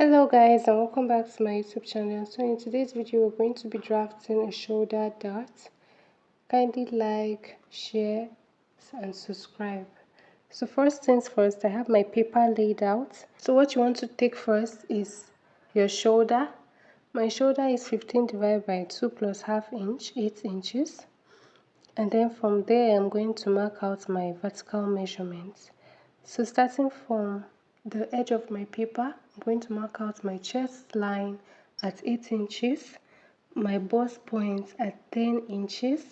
Hello guys and welcome back to my YouTube channel. So in today's video we're going to be drafting a shoulder dart. Kindly like, share and subscribe. So first things first, I have my paper laid out. So what you want to take first is your shoulder. My shoulder is 15 divided by 2 plus half inch, 8 inches. And then from there I'm going to mark out my vertical measurements. So starting from the edge of my paper, I'm going to mark out my chest line at 8 inches, my bust point at 10 inches,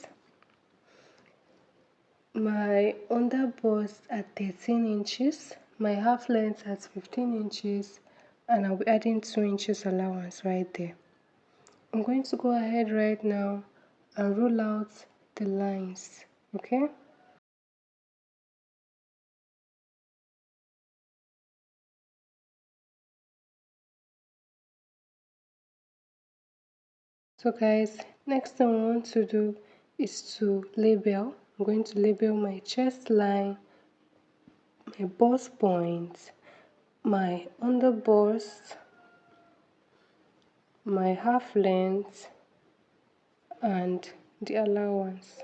my under bust at 13 inches, my half length at 15 inches, and I'll be adding 2 inches allowance right there. I'm going to go ahead right now and rule out the lines, okay? So guys, next thing I want to do is to label. I'm going to label my chest line, my bust point, my under bust, my half length, and the allowance.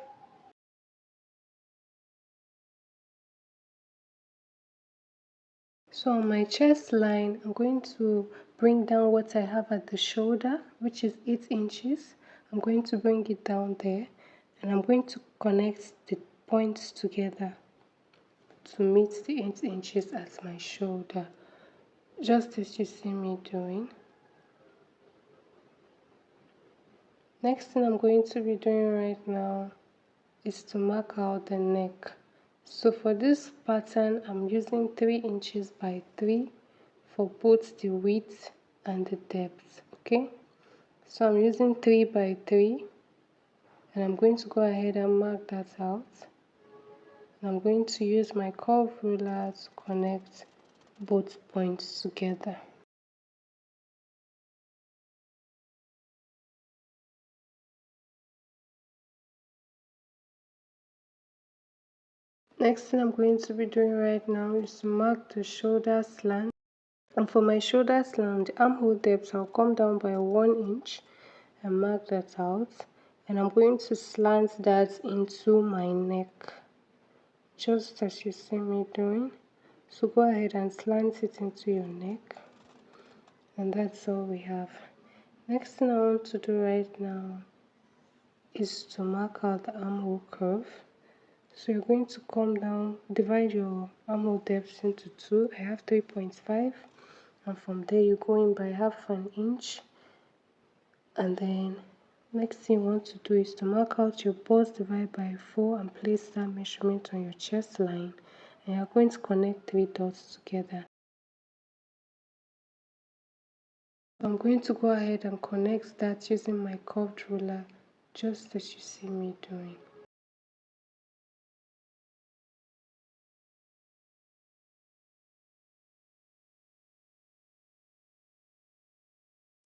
So on my chest line, I'm going to bring down what I have at the shoulder, which is 8 inches. I'm going to bring it down there, and I'm going to connect the points together to meet the 8 inches at my shoulder, just as you see me doing. Next thing I'm going to be doing right now is to mark out the neck. So for this pattern, I'm using 3 inches by 3 for both the width and the depth, okay? So I'm using 3 by 3, and I'm going to go ahead and mark that out. And I'm going to use my curve ruler to connect both points together. Next thing I'm going to be doing right now is to mark the shoulder slant. And for my shoulder slant, the armhole depth, I'll come down by 1 inch and mark that out. And I'm going to slant that into my neck, just as you see me doing. So go ahead and slant it into your neck. And that's all we have. Next thing I want to do right now is to mark out the armhole curve. So you're going to come down, divide your armhole depth into 2. I have 3.5, and from there you go in by half an inch. And then next thing you want to do is to mark out your bust divided by 4 and place that measurement on your chest line. And you're going to connect 3 dots together. I'm going to go ahead and connect that using my curved ruler, just as you see me doing.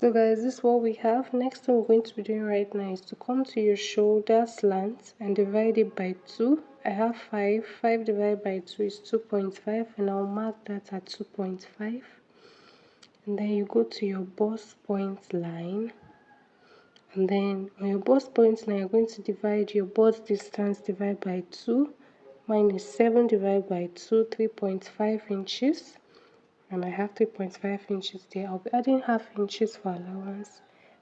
So guys, this is what we have. Next thing we're going to be doing right now is to come to your shoulder slant and divide it by 2. I have 5. 5 divided by 2 is 2.5, and I'll mark that at 2.5. And then you go to your bust point line. And then on your bust point line, you're going to divide your bust distance divided by 2. Mine is 7 divided by 2, 3.5 inches. And I have 3.5 inches there. I'll be adding half inches for allowance.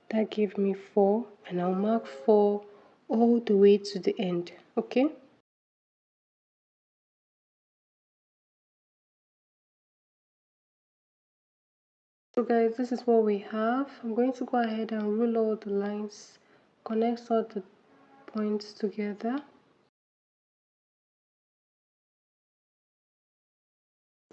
That gave me 4, and I'll mark 4 all the way to the end, okay? So guys, this is what we have. I'm going to go ahead and rule all the lines, connect all the points together.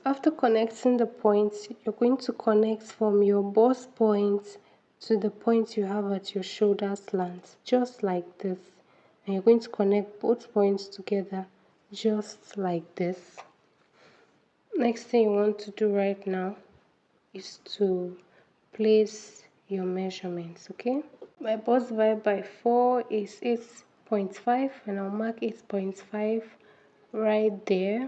After connecting the points, you're going to connect from your bust point to the point you have at your shoulder slant, just like this. And you're going to connect both points together, just like this. Next thing you want to do right now is to place your measurements, okay? My bust divided by 4 is 8.5, and I'll mark 8.5 right there.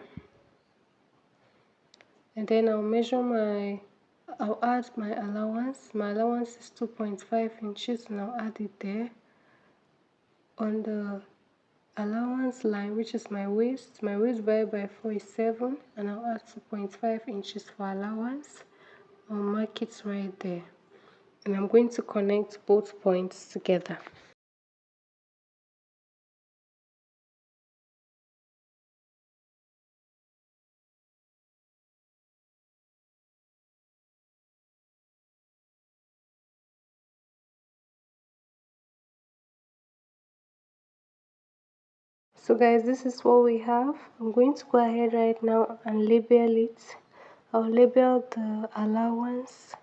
And then I'll measure my I'll add my allowance. My allowance is 2.5 inches and I'll add it there. On the allowance line, which is my waist divided by 4 is 7, and I'll add 2.5 inches for allowance. I'll mark it right there. And I'm going to connect both points together. So guys, this is what we have. I'm going to go ahead right now and label it. I'll label the allowance.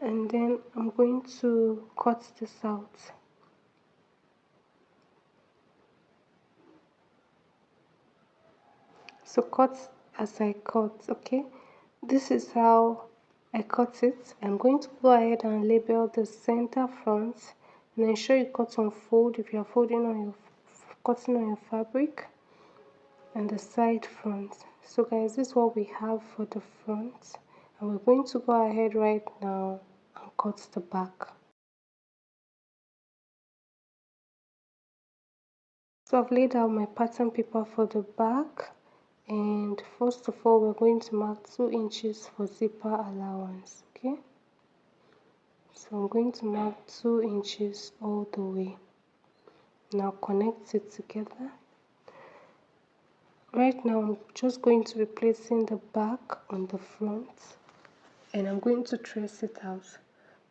And then I'm going to cut this out. So cut as I cut, okay? This is how I cut it. I'm going to go ahead and label the center front, and ensure you cut on fold if you are folding on your cutting on your fabric, and the side front. So guys, this is what we have for the front, and we're going to go ahead right now and cut the back. So I've laid out my pattern paper for the back, and first of all we're going to mark 2 inches for zipper allowance, okay? So I'm going to mark 2 inches all the way. Now connect it together. Right now I'm just going to be placing the back on the front, and I'm going to trace it out.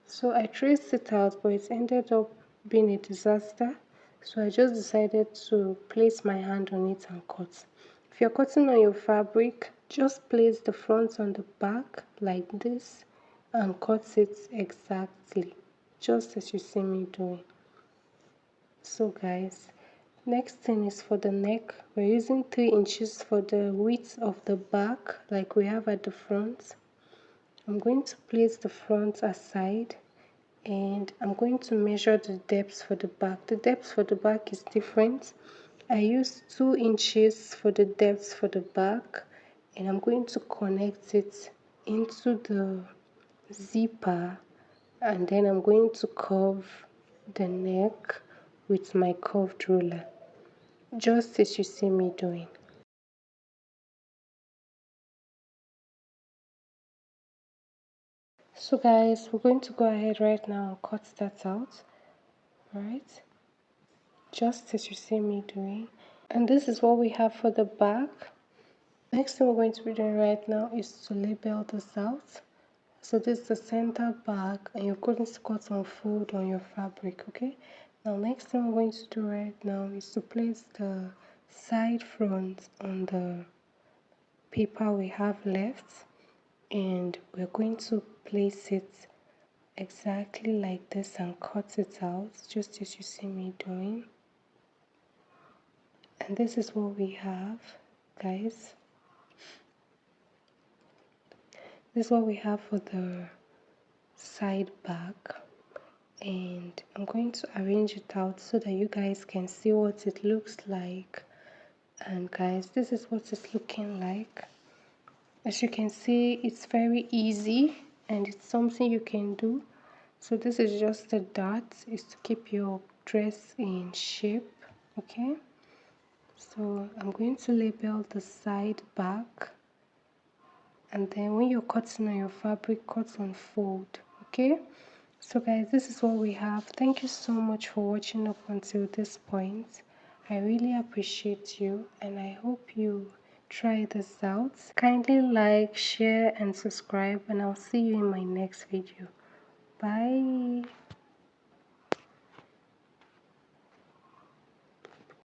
So I traced it out, but it ended up being a disaster. So I just decided to place my hand on it and cut. If you're cutting on your fabric, just place the front on the back like this and cut it exactly, just as you see me doing. So guys, next thing is for the neck. We're using 3 inches for the width of the back like we have at the front. I'm going to place the front aside, and I'm going to measure the depth for the back. The depth for the back is different. I used 2 inches for the depth for the back, and I'm going to connect it into the zipper, and then I'm going to curve the neck with my curved ruler, just as you see me doing. So guys, we're going to go ahead right now and cut that out, right? Just as you see me doing. And this is what we have for the back. Next thing we're going to be doing right now is to label this out. So this is the center back, and you're going to cut and fold on your fabric, okay? Now next thing we're going to do right now is to place the side front on the paper we have left, and we're going to place it exactly like this and cut it out, just as you see me doing. And this is what we have, guys. This is what we have for the side back, and I'm going to arrange it out so that you guys can see what it looks like. And guys, this is what it's looking like. As you can see, it's very easy and it's something you can do. So this is just a dot, is to keep your dress in shape, okay? So I'm going to label the side back, and then when you're cutting on your fabric, cut on fold, okay? So guys, this is what we have. Thank you so much for watching up until this point. I really appreciate you, and I hope you try this out. Kindly like, share and subscribe, and I'll see you in my next video. Bye.